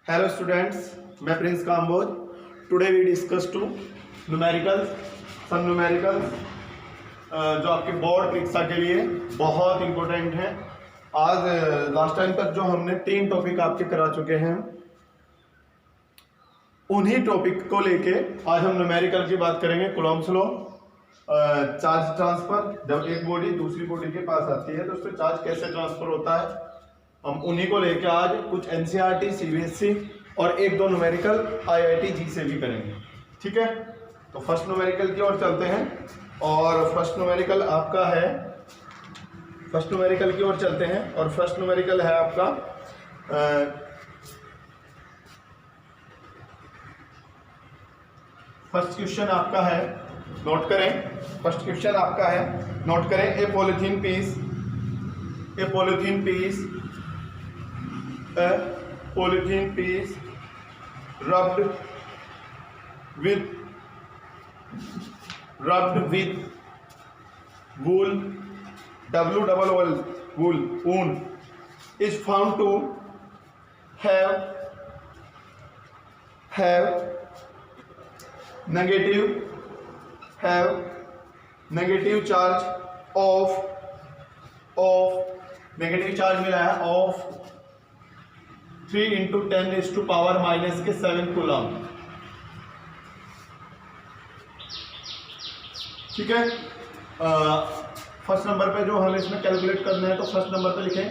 Hello students, मैं Prince Kamboj. Today we discuss two numericals, some numericals जो आपके बोर्ड परीक्षा के लिए बहुत इंपॉर्टेंट हैं। आज लास्ट टाइम तक जो हमने 3 टॉपिक आपके करा चुके हैं, उन्हीं टॉपिक को लेके आज हम न्यूमेरिकल की बात करेंगे। कूलॉम्स लॉ, चार्ज ट्रांसफर, जब एक बॉडी दूसरी बॉडी के पास आती है तो उसमें चार्ज कैसे ट्रांसफर होता है, हम उन्हीं को लेके आज कुछ एनसीईआरटी, सीबीएसई और 1-2 न्यूमेरिकल आईआईटी जी से भी करेंगे। ठीक है, तो फर्स्ट न्यूमेरिकल की ओर चलते हैं और फर्स्ट न्यूमेरिकल आपका है, फर्स्ट न्यूमेरिकल की ओर चलते हैं और फर्स्ट न्यूमेरिकल है आपका फर्स्ट क्वेश्चन आपका है, नोट करें। फर्स्ट क्वेश्चन आपका है, नोट करें। A polythene piece rubbed with wool, wool is found to have negative charge of negative charge मिला है of 3 × 10⁻⁻⁷ कूलम। ठीक है, फर्स्ट नंबर पे जो हमें इसमें कैलकुलेट करना है, तो फर्स्ट नंबर पे लिखें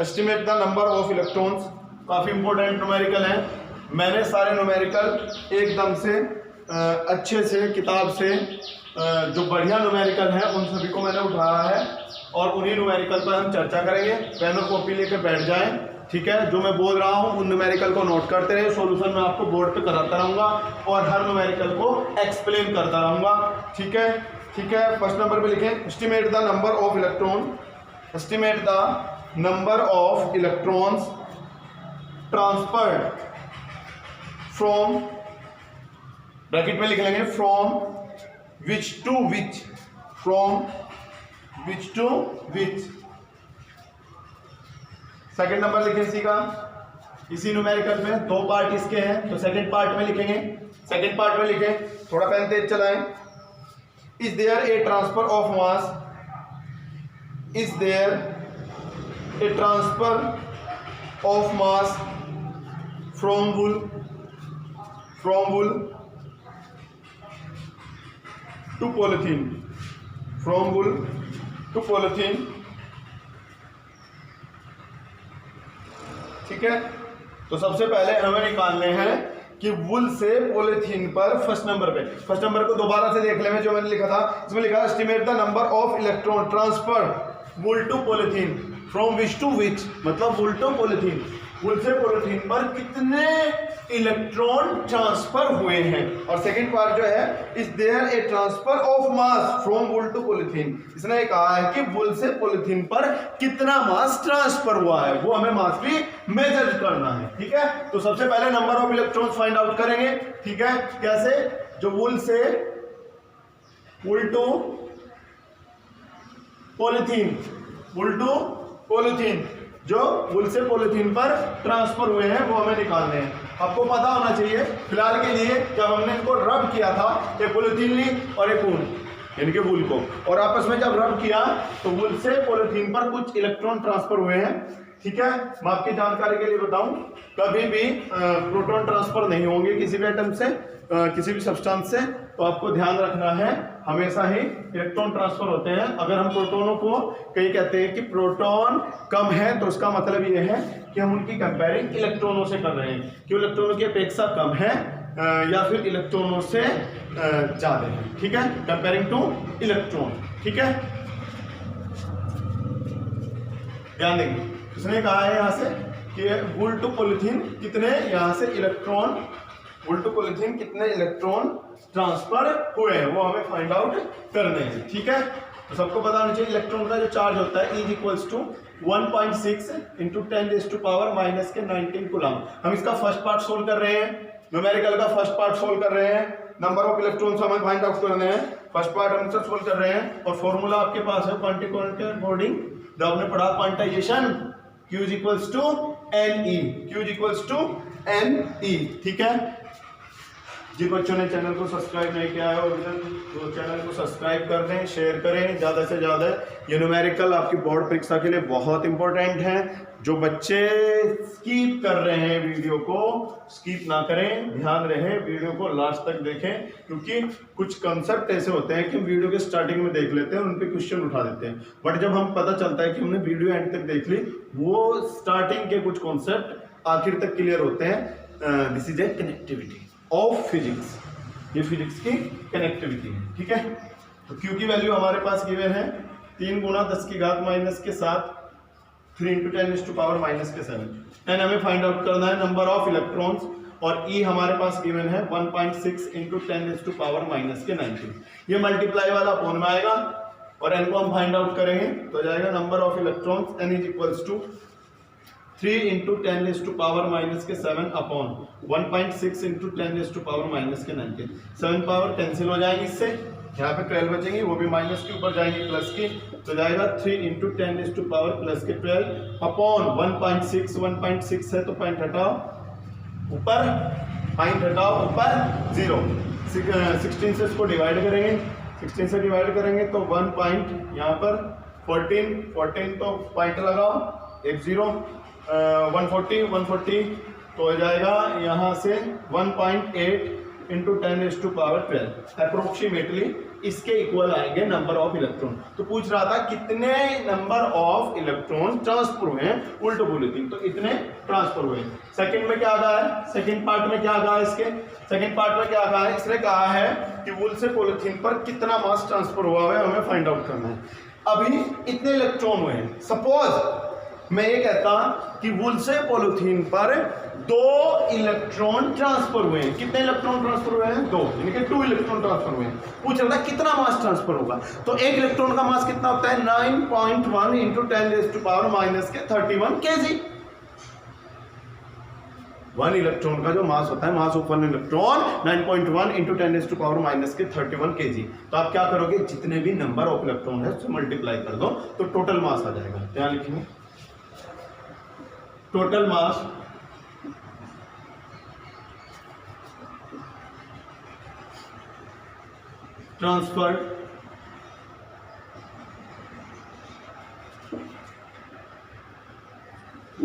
estimate the number of electrons. काफी इंपॉर्टेंट न्यूमेरिकल है। मैंने सारे न्यूमेरिकल एकदम से अच्छे से किताब से जो बढ़िया न्यूमेरिकल है उन सभी को मैंने उठाया है और उन्हीं न्यूमेरिकल पर हम चर्चा करेंगे। पेन और कॉपी लेकर बैठ जाएं। ठीक है, जो मैं बोल रहा हूं उन न्यूमेरिकल को नोट करते रहे। सॉल्यूशन मैं आपको बोर्ड पे कराता रहूंगा और हर न्यूमेरिकल को एक्सप्लेन करता रहूंगा। ठीक है, फर्स्ट नंबर पे लिखें estimate the number of electrons transferred from, bracket में लिख लेंगे from which to which. Second number लिखें इसी का, इसी न्यूमेरिकल में 2 पार्ट इसके हैं, तो सेकंड पार्ट में लिखेंगे। सेकंड पार्ट में लिखें, थोड़ा पेन तेज चलाएं। Is there a transfer of mass, is there a transfer of mass from wool to polythene, from wool to polythene. ठीक है, तो सबसे पहले हमें निकालने हैं कि वुल से पॉलीथीन पर फर्स्ट नंबर को दोबारा से देख लें। जो मैंने लिखा था इसमें लिखा estimate the number of electron transfer wool to polythene from which to which, मतलब वुल टू पॉलीथीन, वुल से पॉलीथीन पर कितने इलेक्ट्रॉन ट्रांसफर हुए हैं। और सेकंड पार्ट जो है is there a transfer of mass from wool to polythene, इसने कहा है कि वुल से पॉलीथीन पर कितना मास ट्रांसफर हुआ है, वो हमें मास भी मेजर करना है। ठीक है, तो सबसे पहले number of electrons find out करेंगे। ठीक है, कैसे, जो वुल टू पॉलीथीन जो वुल से पॉलीथीन पर ट्रांसफर हुए हैं वो हमें निकालने हैं। आपको पता होना चाहिए फिलहाल के लिए, जब हमने इनको रब किया था, एक पॉलीथीन ली और एक ऊन यानी कि वुल को, और आपस में जब रब किया तो वुल से पॉलीथीन पर कुछ इलेक्ट्रॉन ट्रांसफर हुए हैं। ठीक है, मैं आपकी जानकारी के लिए बताऊं, कभी भी प्रोटॉन ट्रांसफर नहीं होंगे किसी भी एटम से, किसी भी सब्सटेंस से, तो आपको ध्यान रखना है हमेशा ही इलेक्ट्रॉन ट्रांसफर होते हैं। अगर हम प्रोटोनों को कहीं कहते हैं कि प्रोटॉन कम है, तो उसका मतलब ये है कि हम उनकी कंपेयरिंग इलेक्ट्रॉनों से कर रहे हैं कि इलेक्ट्रॉनों की अपेक्षा कम है या फिर इलेक्ट्रॉनों से ज्यादा है। ठीक है, कंपेयरिंग टू इलेक्ट्रॉन। ठीक है, ध्यान देंगे। उसने कहा है यहाँ से कि वुल टू पॉलीथीन कितने यहाँ से इलेक्ट्रॉन, वुल टू पॉलीथीन कितने इलेक्ट्रॉन ट्रांसफर हुए हैं वो हमें फाइंड आउट करने हैं। ठीक है, तो सबको पता होना चाहिए इलेक्ट्रॉन का जो चार्ज होता है E = 1.6 × 10⁻⁻⁹ कूलम। हम इसका फर्स्ट पार्ट सोल्व कर रहे हैं, न्यूमेरिकल का फर्स्ट पार्ट सोल्व कर रहे हैं। नंबर ऑफ इलेक्ट्रॉन्स हमें फाइंड आउट करने हैं, फर्स्ट पार्ट हम सोल्व कर रहे हैं और फॉर्मूला आपके पास है क्वांटिटी अकॉर्डिंग, जो आपने पढ़ा quantization Q is equals to N E, Q is equals to N E. ठीक है, जिन बच्चों ने चैनल को सब्सक्राइब नहीं किया है और तो चैनल को सब्सक्राइब कर दें, शेयर करें ज़्यादा से ज़्यादा। ये न्यूमेरिकल आपकी बोर्ड परीक्षा के लिए बहुत इंपॉर्टेंट है। जो बच्चे स्किप कर रहे हैं वीडियो को, स्किप ना करें, ध्यान रहे, वीडियो को लास्ट तक देखें, क्योंकि कुछ कंसेप्ट ऐसे होते हैं कि हम वीडियो के स्टार्टिंग में देख लेते हैं, उन पे क्वेश्चन उठा देते हैं, बट जब हम पता चलता है कि हमने वीडियो एंड तक देख ली, वो स्टार्टिंग के कुछ कॉन्सेप्ट आखिर तक क्लियर होते हैं। This is a connectivity of physics, ये फिजिक्स की कनेक्टिविटी है। ठीक है, तो Q की वैल्यू हमारे पास गिवन है 3 गुना 10 की घात माइनस के 7, 3 इंटू 10 टू पावर माइनस के 7। एंड हमें फाइंड आउट करना है नंबर ऑफ इलेक्ट्रॉन्स, और E हमारे पास गिवन है 1.6 इंटू 10 टू पावर माइनस के 19। ये मल्टीप्लाई वाला अपोन में आएगा, और N को हम फाइंड आउट करेंगे तो जाएगा number of electrons N is equals to 3 into 10 to power minus के 7 upon 1.6 into 10 to power minus के 19। 7 पावर कैंसिल हो जाएंगी इससे, यहाँ पे 12 बचेंगी, वो भी माइनस के ऊपर जाएंगी प्लस की, तो जाएगा 3 इंटू 10 टू पावर प्लस के 12 अपॉन 1.6, 1.6 है तो पॉइंट हटाओ ऊपर, पॉइंट हटाओ ऊपर 0, 16 से इसको डिवाइड करेंगे, 16 से डिवाइड करेंगे तो 1 पॉइंट यहाँ पर 14 तो पॉइंट लगाओ, एक 0, 140 तो हो जाएगा यहाँ से 1.8 इंटू 10 टू पावर 12, अप्रोक्सीमेटली इसके इक्वल आएंगे नंबर ऑफ इलेक्ट्रॉन। तो पूछ रहा था कितने नंबर ऑफ इलेक्ट्रॉन ट्रांसफर हुए हैं उल्टो पॉलीथीन, तो इतने ट्रांसफर हुए। सेकंड में क्या कहा है, सेकंड पार्ट में क्या कहा है, इसके सेकंड पार्ट में क्या कहा है, इसने कहा है कि वूल से पॉलीथीन पर कितना मास ट्रांसफर हुआ है हमें फाइंड आउट करना है। अभी इतने इलेक्ट्रॉन हुए हैं, सपोज मैं ये कहता कि वूल से पॉलीथीन पर 2 इलेक्ट्रॉन ट्रांसफर हुए हैं। कितने इलेक्ट्रॉन ट्रांसफर हुए हैं, 2, यानी कि 2 इलेक्ट्रॉन ट्रांसफर हुए हैं। पूछ रहा था कितना मास ट्रांसफर होगा, तो एक इलेक्ट्रॉन का मास कितना होता है 9.1 इंटू 10 टू पावर माइनस के 31 kg। 1 इलेक्ट्रॉन का जो मास होता है, mass of 1 electron 9.1 into 10 to power minus के 31 kg। तो आप क्या करोगे, जितने भी नंबर ऑफ इलेक्ट्रॉन है उससे मल्टीप्लाई कर दो तो टोटल मास आ जाएगा। क्या लिखेंगे, टोटल मास ट्रांसफर्ड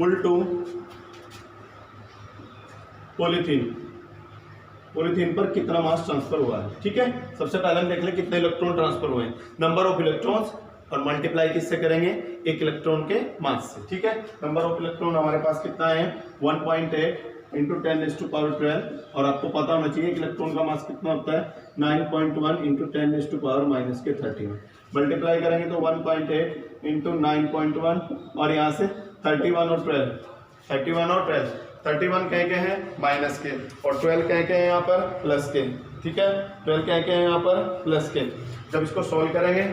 उल्टो पॉलीथीन पर कितना मास ट्रांसफर हुआ है। ठीक है, सबसे पहले हम देख लें कितने इलेक्ट्रॉन ट्रांसफर हुए हैं, नंबर ऑफ इलेक्ट्रॉन्स, और मल्टीप्लाई किससे करेंगे, एक इलेक्ट्रॉन के मास से। ठीक है, नंबर ऑफ इलेक्ट्रॉन हमारे पास कितना है 1.8 इंटू 10 टू पावर 12, और आपको पता होना चाहिए कि इलेक्ट्रॉन का मास कितना होता है 9.1 इंटू 10 टू पावर माइनस के 31। मल्टीप्लाई करेंगे तो 1.8 इंटू 9.1, और यहाँ से 31 और 12, 31 कह के हैं माइनस के, और 12 कह के हैं यहाँ पर प्लस के। ठीक है, 12 कह के हैं यहाँ पर प्लस के। जब इसको सोल्व करेंगे,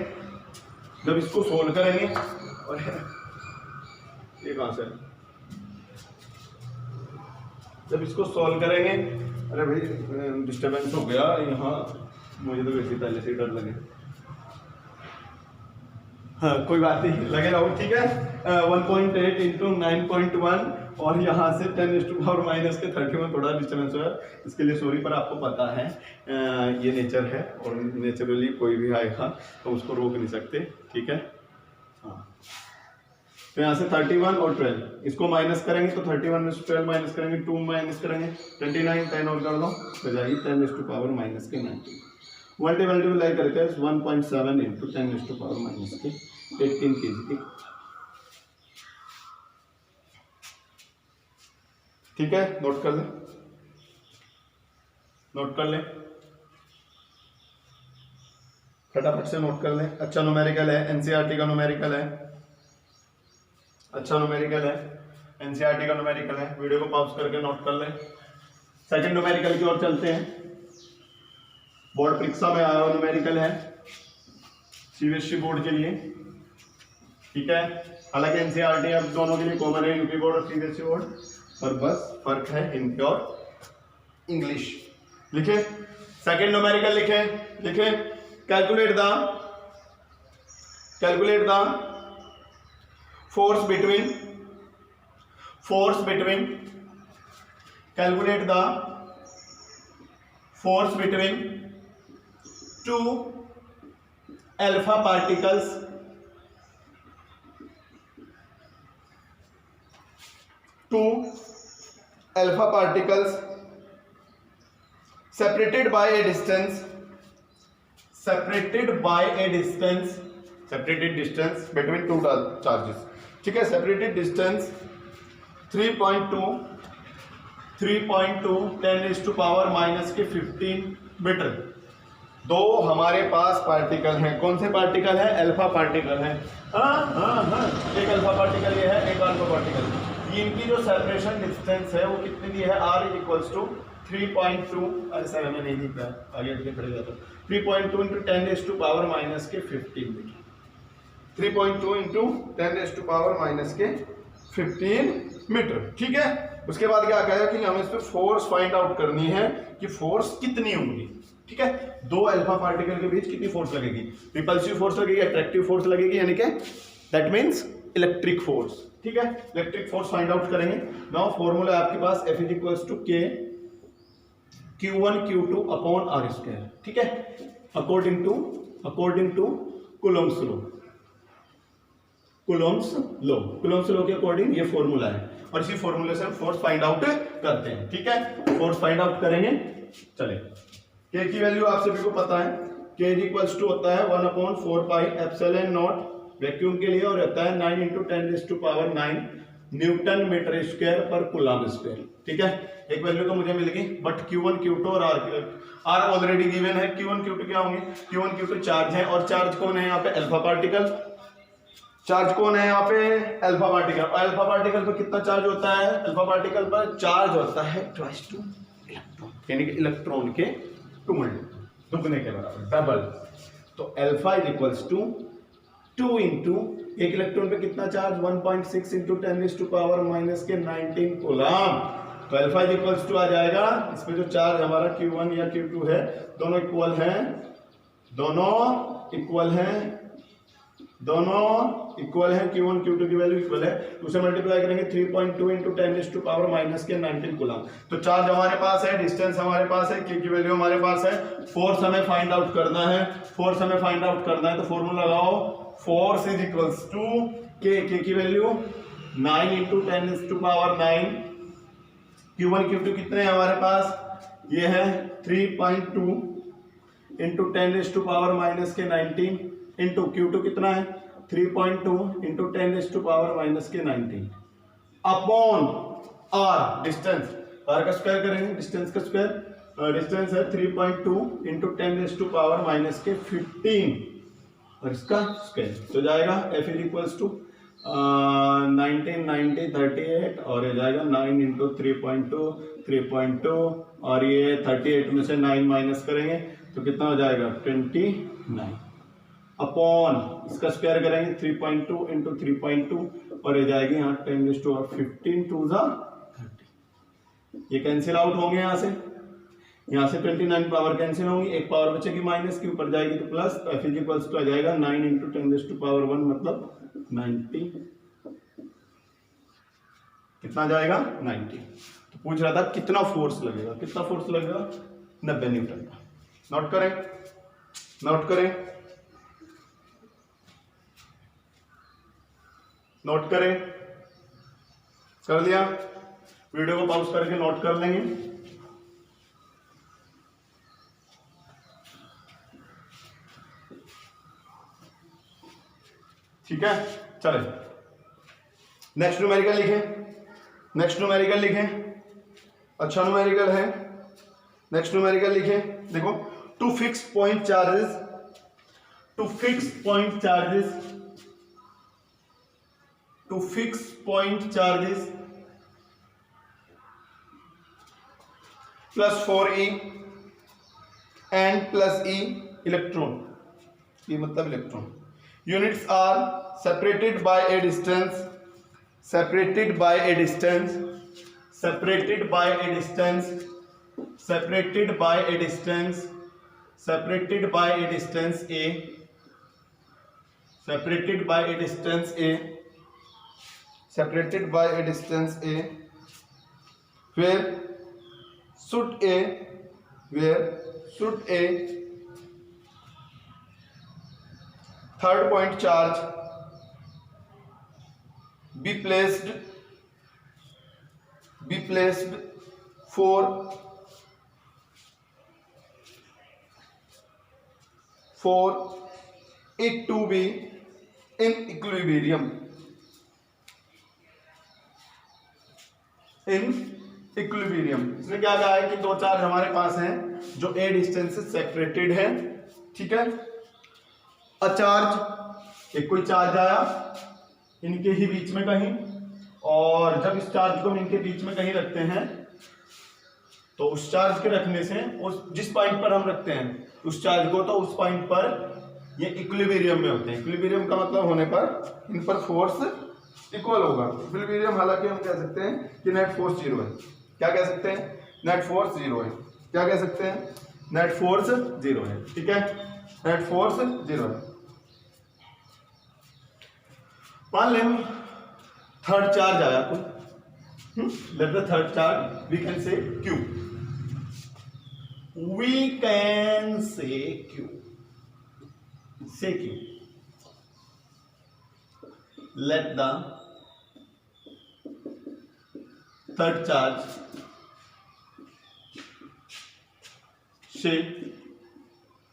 और ये कहाँ से, जब इसको सॉल्व करेंगे, अरे भाई डिस्टर्बेंस हो गया यहाँ, मुझे तो वैसे पहले से ही डर लगे, हाँ कोई बात नहीं, लगे रहो। ठीक है, 1.8 इंटू 9.1 और यहाँ से 10 टू पावर माइनस के 31, थोड़ा डिस्टर्बेंस हुआ, इसके लिए सॉरी, पर आपको पता है ये नेचर है, और नेचुरली कोई भी आएगा तो उसको रोक नहीं सकते। ठीक है, हाँ, तो यहाँ से 31 और 12 इसको माइनस करेंगे तो 31 में से 12 माइनस करेंगे, 2 माइनस करेंगे 29, 10 और कर दो तो जाएगी 10 टू पावर माइनस के 19। मल्टीप्लाई करके 1.7 इंटू 10 टू पावर माइनस के 18 kg। ठीक है, नोट कर ले, फटाफट से नोट कर ले। अच्छा न्यूमेरिकल है, एनसीईआरटी का न्यूमेरिकल है, अच्छा न्यूमेरिकल है, एनसीईआरटी का न्यूमेरिकल है। वीडियो को पॉज करके नोट कर ले। सेकंड न्यूमेरिकल की ओर चलते हैं। बोर्ड परीक्षा में आया हुआ न्यूमेरिकल है सीबीएसई बोर्ड के लिए। ठीक है, हालांकि एनसीईआरटी अब दोनों के लिए कॉमन है, यूपी बोर्ड और सीबीएसई बोर्ड, पर बस फर्क है हिंदी और इंग्लिश। लिखे सेकंड न्यूमेरिकल, लिखे calculate the force between force between, calculate the force between two alpha particles separated by a distance between two charges, ठीक है। separated distance 3.2 10⁻⁻⁻15 metre. दो हमारे पास पार्टिकल हैं, कौन से पार्टिकल हैं? अल्फा पार्टिकल हैं। हाँ, एक अल्फा पार्टिकल ये है, एक अल्फा पार्टिकल। इनकी जो सेपरेशन डिस्टेंस है वो कितनी दी है? r इक्वल्स टू 3.2, अरे सर हमें नहीं दिख रहा है, आगे आगे पड़ेगा तो 3.2 इंटू 10⁻⁻15 मीटर। 3.2 इंटू 10⁻⁻15 मीटर, ठीक है। उसके बाद क्या कहेगा कि हमें इस पे फोर्स फाइंड आउट करनी है कि फोर्स कितनी होगी, ठीक है। दो अल्फा पार्टिकल के बीच कितनी फोर्स लगेगी? रिपल्सिव फोर्स लगेगी, अट्रैक्टिव फोर्स लगेगी, यानी कि दैट मींस इलेक्ट्रिक फोर्स, ठीक है। इलेक्ट्रिक फोर्स फाइंड आउट करेंगे। नाउ फॉर्मूला आपके पास F equals to K Q1 Q2 upon R square, ठीक है, अकॉर्डिंग टू कुलोम्ब्स लॉ के अकॉर्डिंग ये फॉर्मूला है, और इसी फॉर्मूले से हम फोर्स फाइंड आउट करते हैं, ठीक है। फोर्स फाइंड आउट करेंगे, चले। K की वैल्यू आप सभी को पता है, K इक्वल्स टू होता है 1/4πε0 वैक्यूम के लिए, और रहता है 9 × 10⁹ न्यूटन मीटर स्क्वायर पर कूलम्ब स्क्वायर, ठीक है। एक वैल्यू तो मुझे मिल गई, बट Q1 Q2 और R ऑलरेडी गिवन है। Q1 Q2 क्या होंगे? Q1 Q2 चार्ज है, और चार्ज कौन है यहाँ पे? Alpha particle. चार्ज कौन है यहाँ पे? Alpha particle. अल्फा पार्टिकल पर कितना चार्ज होता है? अल्फा पार्टिकल पर चार्ज होता है ट्वाइस टू इलेक्ट्रॉन, यानी कि इलेक्ट्रॉन के 2 दुगने के बराबर, डबल। तो alpha is equals to 2 into एक इलेक्ट्रॉन पे कितना चार्ज? 1.6 into 10⁻⁻19 coulomb. तो अल्फा इज इक्वल्स टू आ जाएगा, इसमें जो चार्ज हमारा Q1 या Q2 है, दोनों इक्वल हैं, Q1 Q2 की वैल्यू इक्वल है, उसे मल्टीप्लाई करेंगे 3.2 इंटू 10⁻⁻19 कूलम्ब। तो चार्ज हमारे पास है, डिस्टेंस हमारे पास है, K की वैल्यू हमारे पास है, फोर्स हमें फाइंड आउट करना है, तो फॉर्मूला लगाओ, force is equals to K की वैल्यू 9 इंटू 10⁻9। Q1 Q2 कितने हैं हमारे पास? ये है 3.2 इंटू 10⁻⁻19 इंटू Q2 कितना है? 3.2 into 10⁻⁻19 upon R distance. R का स्क्वायर करेंगे, डिस्टेंस का स्क्वायर, डिस्टेंस है 3.2 इंटू 10⁻⁻15 और इसका स्क्वायर तो जाएगा F इज इक्वल्स टू 1990 38, और ये जाएगा 9 इंटू 3.2 और ये 38 में से 9 माइनस करेंगे तो कितना हो जाएगा? 29 अपॉन इसका स्क्वायर करेंगे 3.2 इंटू 3.2 और ये जाएगी यहाँ 10⁻15 2 × 30। ये कैंसिल आउट होंगे यहाँ से 29 पावर कैंसिल होंगी, एक पावर बचेगी माइनस की, ऊपर जाएगी तो प्लस। तो F इक्वल्स टू आ जाएगा 9 इंटू 10⁻1 मतलब 90। कितना जाएगा? 90। तो पूछ रहा था कितना फोर्स लगेगा, 90 न्यूटन का। नोट करें, कर लिया? वीडियो को पॉज करके नोट कर लेंगे। ठीक है, चले नेक्स्ट न्यूमेरिकल लिखें। अच्छा न्यूमेरिकल है। नेक्स्ट न्यूमेरिकल लिखें। देखो, two fix point charges plus 4e and plus e electron, ये मतलब electron. Units are separated by a distance separated by a distance a, where should a third point charge be placed for it to be in equilibrium. इसने क्या कहा है कि दो charge हमारे पास हैं जो a डिस्टेंस से सेपरेटेड है, ठीक है। अ चार्ज, एक कोई चार्ज आया इनके ही बीच में कहीं, और जब इस चार्ज को हम इनके बीच में कहीं रखते हैं तो उस चार्ज के रखने से उस जिस पॉइंट पर हम रखते हैं उस चार्ज को, तो उस पॉइंट पर ये इक्विलिब्रियम में होते हैं। इक्विलिब्रियम का मतलब होने पर इन पर फोर्स इक्वल होगा। इक्विलिब्रियम हालांकि हम कह सकते हैं कि नेट फोर्स जीरो है। क्या कह सकते हैं? नेट फोर्स जीरो है। क्या कह सकते हैं? नेट फोर्स जीरो है, ठीक है। नेट फोर्स जीरो है। मान लें थर्ड चार्ज आया तो let the third charge we can say Q, we can say Q, let the third charge say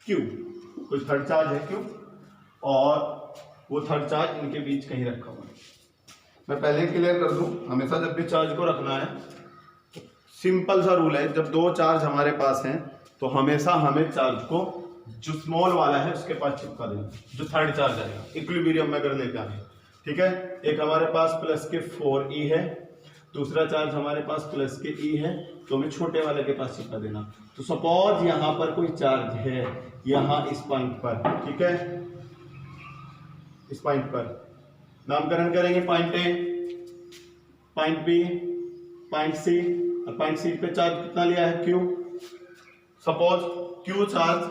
Q, कुछ थर्ड चार्ज है Q और वो थर्ड चार्ज इनके बीच कहीं रखा हुआ है। मैं पहले क्लियर कर दूं, हमेशा जब भी चार्ज को रखना है, सिंपल सा रूल है, जब दो चार्ज हमारे पास हैं तो हमेशा हमें चार्ज को जो स्मॉल वाला है उसके पास चिपका देना, जो थर्ड चार्ज आएगा इक्विलिब्रियम में अगर लेके आए, ठीक है। एक हमारे पास प्लस के 4e है, दूसरा चार्ज हमारे पास प्लस के e है, तो हमें छोटे वाले के पास चिपका देना। तो सपोज यहाँ पर कोई चार्ज है, यहाँ इस पॉइंट पर, ठीक है, इस पॉइंट पर नामकरण करेंगे point A, point B, point C, और पॉइंट सी पे चार्ज कितना लिया है? Q। सपोज Q चार्ज,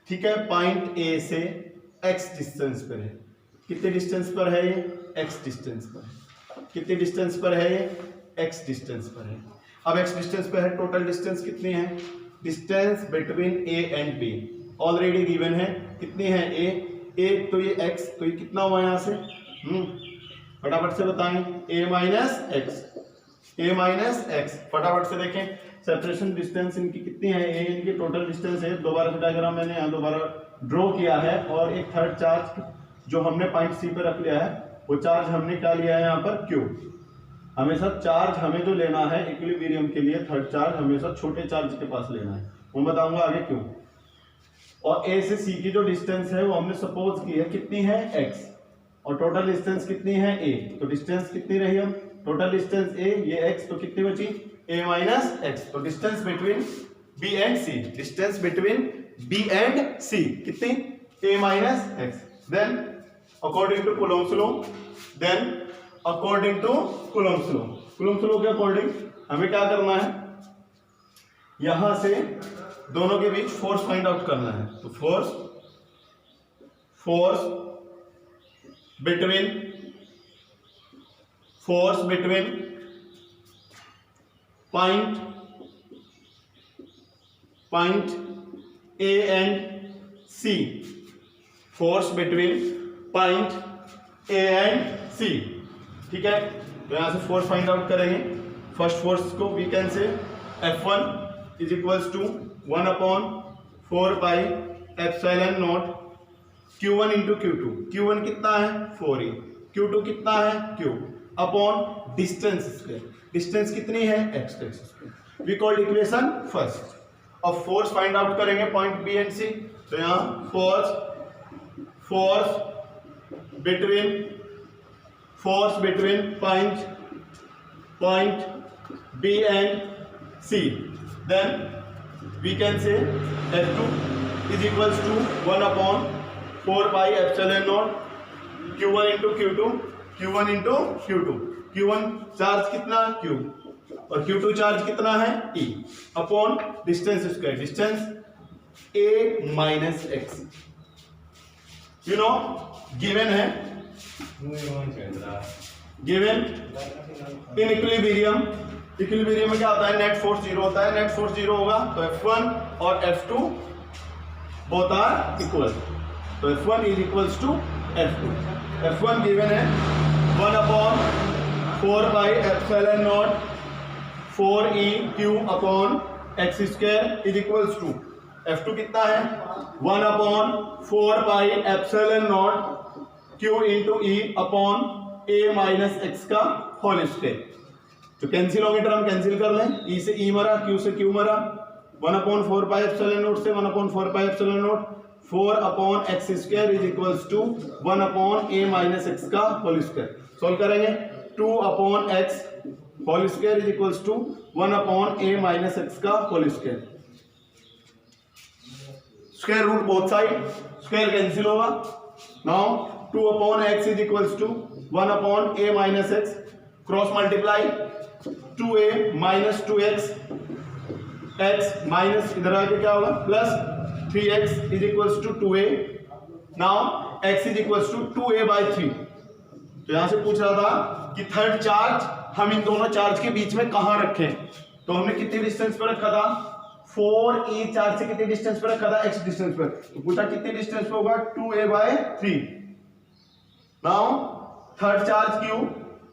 ठीक है, पॉइंट ए से x डिस्टेंस पर है। कितने डिस्टेंस पर है ये? x डिस्टेंस पर है। कितने डिस्टेंस पर है ये? x डिस्टेंस पर है। अब x डिस्टेंस पर है, टोटल डिस्टेंस कितनी है? Distance between a and b already given है। कितनी है? a तो ये x, तो ये कितना हुआ यहाँ से? फटाफट से बताएं। a माइनस x, फटाफट से देखें सेपरेशन डिस्टेंस इनकी कितनी है? a इनकी टोटल डिस्टेंस है। दोबारा से डायग्राम मैंने यहाँ दोबारा ड्रॉ किया है, और एक थर्ड चार्ज जो हमने पॉइंट सी पे रख लिया है, वो चार्ज हमने क्या लिया है यहाँ पर? Q। हमेशा चार्ज हमें जो लेना है इक्विलिब्रियम के लिए, थर्ड चार्ज हमेशा छोटे चार्ज के पास लेना है, वो बताऊंगा आगे क्यों। और a से c की जो डिस्टेंस है वो हमने सपोज की है कितनी है? x, और टोटल डिस्टेंस कितनी है? a। तो डिस्टेंस कितनी रही? हम टोटल डिस्टेंस a, ये x, तो कितनी बची? a minus x। तो distance between b and c, distance between b and c कितनी? a minus x। Then according to Coulomb's law, Coulomb's law के अकॉर्डिंग हमें क्या करना है? यहां से दोनों के बीच फोर्स फाइंड आउट करना है। तो force between point A and C, force between point A and C, ठीक है। तो यहां से फोर्स फाइंड आउट करेंगे। फर्स्ट फोर्स को we can say F1 is equals to 1/4 pi epsilon naught Q1 into Q2। Q1 कितना है? 4e। Q2 कितना है? Q upon distance square. डिस्टेंस कितनी है? x square. We called equation first. अब फोर्स फाइंड आउट करेंगे पॉइंट B एंड C। तो यहाँ force between point B and C, then we can say F2 is equals to 1/4 pi epsilon naught Q1 into Q2, Q1 charge कितना? Q, और Q2 charge कितना है? E upon distance square, distance A minus x, you know given है। Given in equilibrium, equilibrium में क्या होता है, net force zero होता है, नेट फोर्स जीरो होगा तो F1 और F2 बोथ आर इक्वल, तो F1 is equals to F2। F1 given है 1/4 pi epsilon naught 4EQ upon x square is equals to F2 कितना है 1/4 pi epsilon naught Q into E upon A minus x का whole square. तो cancel होंगे term, cancel कर लें, E से E मरा, Q से Q मरा, 1/4 पाई एप्सिलॉन नॉट से 1/4 pi epsilon nought 4 upon x square is equals to 1 upon A minus x का होल स्क्वायर। सोल्व करेंगे 2 upon x whole square is equals to 1 upon A minus x का whole square. Square root both side, square cancel होगा। Now 2 upon x is equals to 1 upon A minus x, cross multiply 2A minus 2x, x minus इधर आके क्या होगा plus 3x is equals to 2A। Now x is equals to 2A by 3। तो यहां से पूछ रहा था कि थर्ड चार्ज हम इन दोनों चार्ज के बीच में कहां रखें, तो हमने कितनी डिस्टेंस पर रखा था 4E चार्ज से कितनी डिस्टेंस पर रखा था x डिस्टेंस पर, तो पूछा कितनी डिस्टेंस पे होगा 2A by 3। Now third charge Q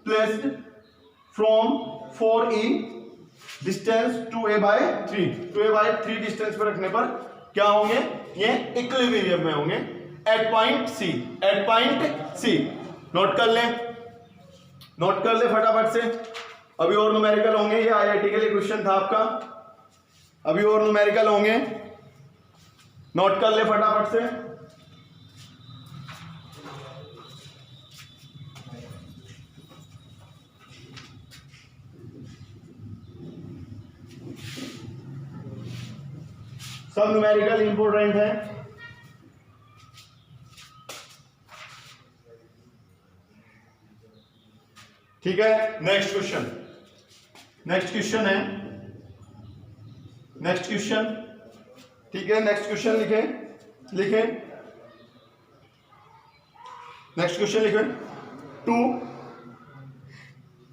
placed from 4E distance 2A by 3, 2A by 3 distance पर रखने पर क्या होंगे, ये इक्विलिब्रियम में होंगे at point C, at point C। Note कर ले, नोट कर ले फटाफट से, अभी और न्यूमेरिकल होंगे, ये IIT के लिए क्वेश्चन था आपका, अभी और न्यूमेरिकल होंगे, नोट कर ले फटाफट से। सब न्यूमेरिकल इंपोर्टेंट है। ठीक है, नेक्स्ट क्वेश्चन, नेक्स्ट क्वेश्चन है, नेक्स्ट क्वेश्चन, ठीक है, नेक्स्ट क्वेश्चन लिखें, लिखें, नेक्स्ट क्वेश्चन लिखें। 2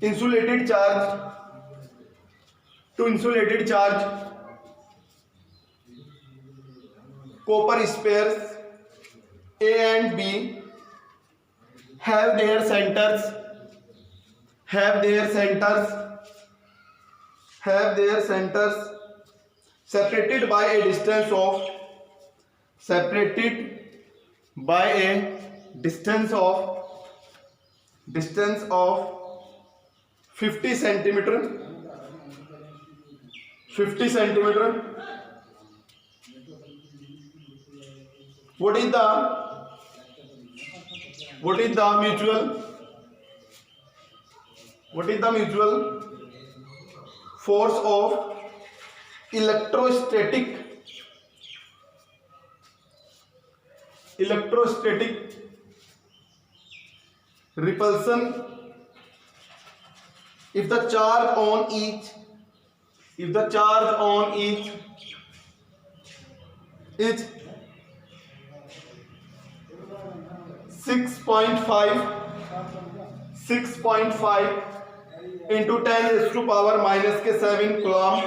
insulated charge, 2 insulated charge copper spheres A and B have their centers separated by a distance of 50 centimeter, 50 centimeter। What is the mutual force of electrostatic repulsion if the charge on each is 6.5 into 10 raised to power minus के 7 coulomb,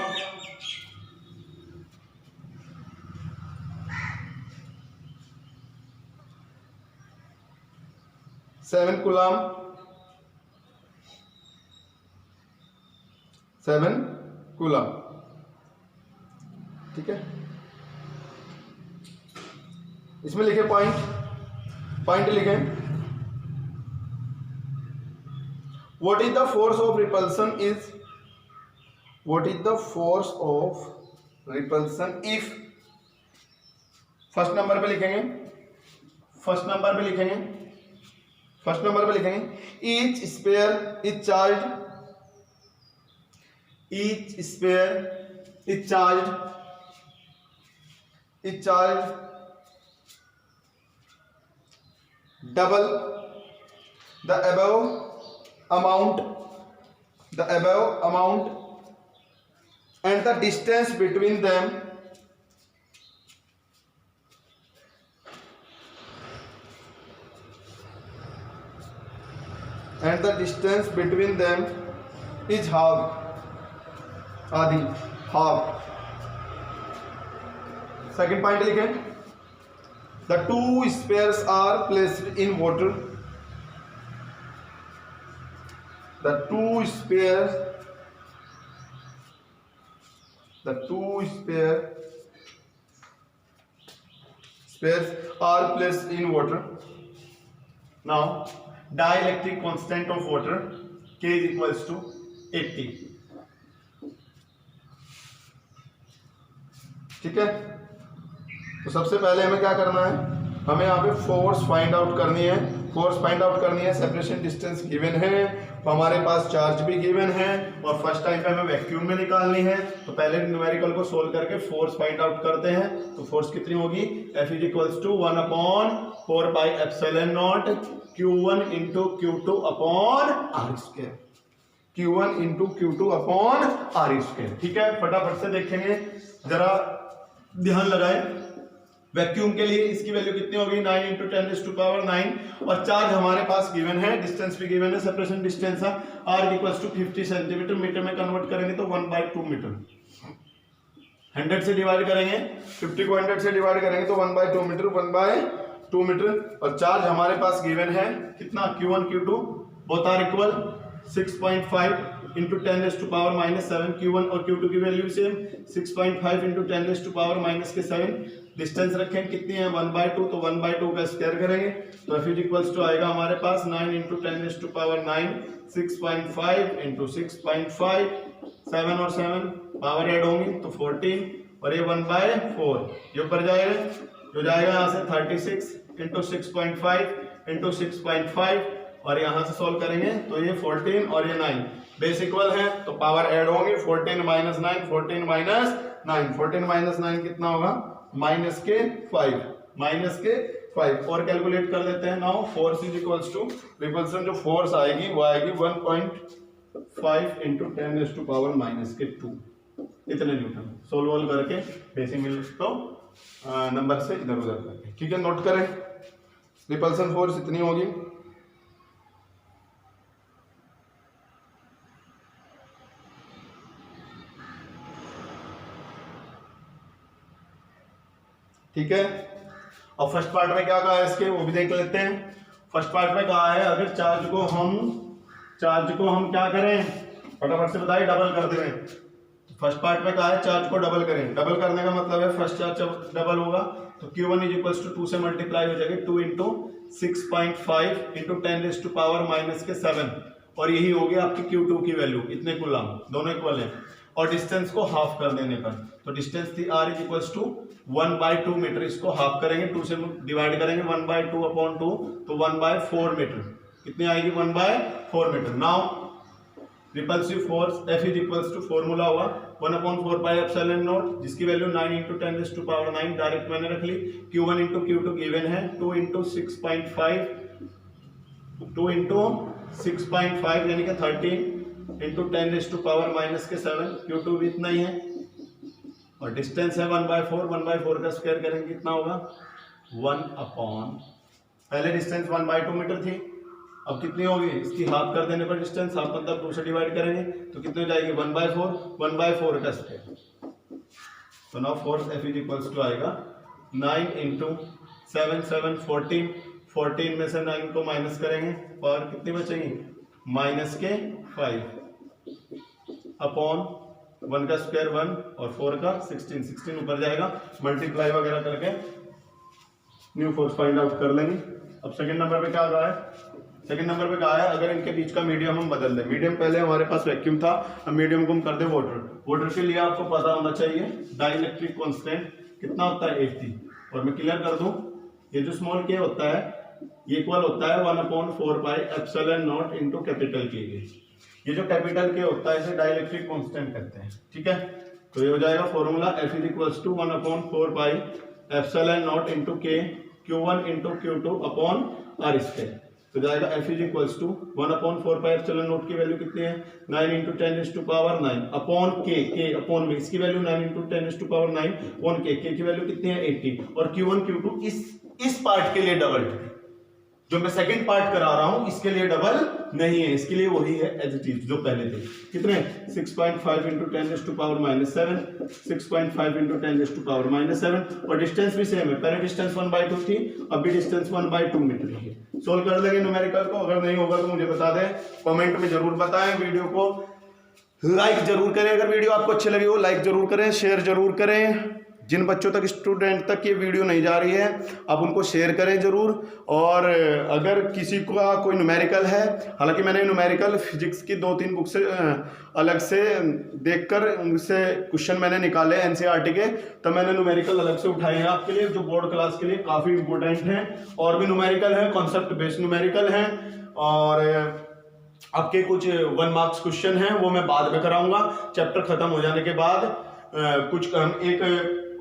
7 coulomb, 7 coulomb. ठीक है, इसमें लिखे point लिखें। What is the force of repulsion is, what is the force of repulsion if, first number पे लिखेंगे, first number पे लिखेंगे each sphere is charged, double the above amount and the distance between them and the distance between them is half. आधी half. Second point लिखें. The two spheres are placed in water. The two spheres are placed in water. Now dielectric constant of water K is equals to 80. ठीक है, तो सबसे पहले हमें क्या करना है, हमें यहाँ पे फोर्स फाइंड आउट करनी है. फोर्स फाइंड आउट करनी है, सेपरेशन डिस्टेंस गिवन है, तो हमारे पास चार्ज भी गिवन है और फर्स्ट टाइम पे हमें वैक्यूम में निकालनी है. तो पहले न्यूमेरिकल को सोल्व करके फोर्स फाइंड आउट करते हैं. तो फोर्स कितनी होगी, F is equals to 1/4 pi epsilon naught Q1 into Q2 upon R square. Q1 into Q2 upon R square. ठीक है, फटाफट से देखेंगे, जरा ध्यान लगाएं. वैक्यूम के लिए इसकी वैल्यू कितनी होगी, 9 इंटू 10⁹ और चार्ज हमारे पास गिवन है, डिस्टेंस भी गिवन है, सेपरेशन डिस्टेंस है R equals to 50 centimetre. Metre में कन्वर्ट करेंगे तो 1/2 मीटर. 100 से डिवाइड करेंगे, 50 को 100 से डिवाइड करेंगे तो 1/2 मीटर. 1/2 मीटर. और चार्ज हमारे पास गिवन है कितना, Q1 Q2 both are equal 6.5 into 10⁻⁻7. Q1 और Q2 की वैल्यू सेम, 6.5 इंटू 10⁻⁻7. डिस्टेंस रखें कितनी है, 1/2, तो 1/2 का स्क्वायर करेंगे तो F इक्वल्स टू आएगा हमारे पास 9 इंटू 10⁻⁹, 6.5 इंटू 6.5, 7 और 7 पावर ऐड होंगी तो 14 और ये 1/4 ये ऊपर जाएगा, जो जाएगा यहाँ से 36 इंटू 6.5 इंटू 6.5 और यहाँ से सॉल्व करेंगे तो ये 14 और ये 9 बेस इक्वल है तो पावर ऐड होंगी. 14 माइनस 9, 14 माइनस 9, 14 माइनस 9 कितना होगा, -5 और कैलकुलेट कर लेते हैं. Now force is equals to repulsion जो फोर्स आएगी वो आएगी 1.5 इंटू 10⁻⁻2 इतने न्यूटन. सोल्व करके बेसिक मिल तो नंबर से इधर उधर करके. ठीक है, नोट करें, रिपल्सन फोर्स इतनी होगी. ठीक है, और फर्स्ट पार्ट में क्या कहा है इसके वो भी देख लेते हैं. फर्स्ट पार्ट में कहा है अगर चार्ज को हम क्या करें, फटाफट से बताइए, डबल कर दें. फर्स्ट पार्ट में कहा है चार्ज को डबल करें. डबल करने का मतलब है फर्स्ट चार्ज जब डबल होगा तो Q1 इज इक्वल्स टू 2 से मल्टीप्लाई हो जाएगी, 2 इंटू 6.5 इंटू 10⁻⁷ और यही हो गया आपकी Q2 की वैल्यू. इतने कूलम दोनों इक्वल हैं और डिस्टेंस को हाफ कर देने पर तो डिस्टेंस थी R is equals to 1/2 metre. इसको हाफ करेंगे, 2 से डिवाइड करेंगे, 1/2 अपॉन 2 तो 1/4 मीटर. कितनी आएगी, 1/4 metre. Now repulsive force F is equals to formula हुआ 1/4 पाई एप्सिलॉन नॉट जिसकी वैल्यू 9 इंटू 10⁻⁹ डायरेक्ट मैंने रख ली. Q1 इंटू Q2 गिवन है 2 इंटू 6.5 यानी कि 13 इंटू 10⁻⁻7. Q2 भी इतना ही है और डिस्टेंस है 1/4 का स्क्वायर करेंगे कितना होगा, 1/, पहले डिस्टेंस 1/2 मीटर थी, अब कितनी होगी, इसकी हाफ कर देने पर डिस्टेंस, हाफ मतलब 2 से डिवाइड करेंगे तो कितनी हो जाएगी, 1/4 का स्क्वायर. तो now force F is equals to आएगा 9 इंटू 7 14 में से 9 को माइनस करेंगे, पावर कितनी बचेगी, -5 अपॉन 1 का स्क्वायर 1 और 4 का 16 ऊपर जाएगा, मल्टीप्लाई वगैरह करके न्यू फोर्स फाइंड आउट कर लेंगे. अब सेकंड नंबर पे क्या कहा है, सेकंड नंबर पे कहा है अगर इनके बीच का मीडियम हम बदल दें. मीडियम पहले हमारे पास वैक्यूम था, अब मीडियम को हम कर दें वाटर. वाटर के लिए आपको पता होना चाहिए डाइलेक्ट्रिक कांस्टेंट कितना होता है, 80. और मैं क्लियर कर दूं, ये जो स्मॉल के होता है ये इक्वल होता है 1/4 pi epsilon naught into capital के. ये जो कैपिटल के होता है इसे डाइलेक्ट्रिक कांस्टेंट कहते हैं. ठीक है, तो ये हो जाएगा formula F is equals to 1/4 pi epsilon naught into के Q1 into Q2 upon R square. तो जाएगा F is equals to 1/4 pi epsilon naught की वैल्यू कितनी है, 9 इंटू 10⁻⁹ अपॉन के अपॉन में इसकी वैल्यू 9 इंटू 10⁻⁹ ऑन के की वैल्यू कितनी है, 80. और Q1 Q2 इस पार्ट के लिए डबल, जो मैं सेकंड पार्ट करा रहा हूं इसके लिए डबल नहीं है, इसके लिए वही है एज इट इज जो पहले थे। कितने 6.5 इंटू 10⁻⁷, 6.5 इंटू 10⁻⁷, और डिस्टेंस भी सेम है। पहले डिस्टेंस 1/2 थी, अभी डिस्टेंस 1/2 मीटर है। सोल्व कर लेंगे न्यूमेरिकल को, अगर नहीं होगा तो मुझे बता दें, कमेंट में जरूर बताएं। वीडियो को लाइक जरूर करें, अगर वीडियो आपको अच्छी लगी हो लाइक जरूर करें, शेयर जरूर करें। जिन बच्चों तक, स्टूडेंट तक ये वीडियो नहीं जा रही है आप उनको शेयर करें ज़रूर। और अगर किसी का कोई न्यूमेरिकल है, हालांकि मैंने न्यूमेरिकल फिजिक्स की 2-3 बुक से अलग से देखकर उनसे क्वेश्चन मैंने निकाले एनसीईआरटी के, तब मैंने न्यूमेरिकल अलग से उठाए हैं आपके लिए, जो बोर्ड क्लास के लिए काफ़ी इंपॉर्टेंट हैं। और भी न्यूमेरिकल हैं, कॉन्सेप्ट बेस्ड न्यूमेरिकल हैं, और आपके कुछ 1 मार्क्स क्वेश्चन हैं वो मैं बाद में कराऊंगा। चैप्टर खत्म हो जाने के बाद कुछ एक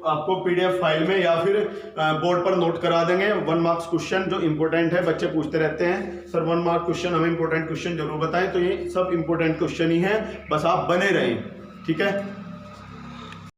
आपको पीडीएफ फाइल में या फिर बोर्ड पर नोट करा देंगे 1 मार्क्स क्वेश्चन जो इंपॉर्टेंट है। बच्चे पूछते रहते हैं सर 1 मार्क क्वेश्चन, हमें इंपॉर्टेंट क्वेश्चन जरूर बताएं, तो ये सब इंपॉर्टेंट क्वेश्चन ही है, बस आप बने रहें, ठीक है।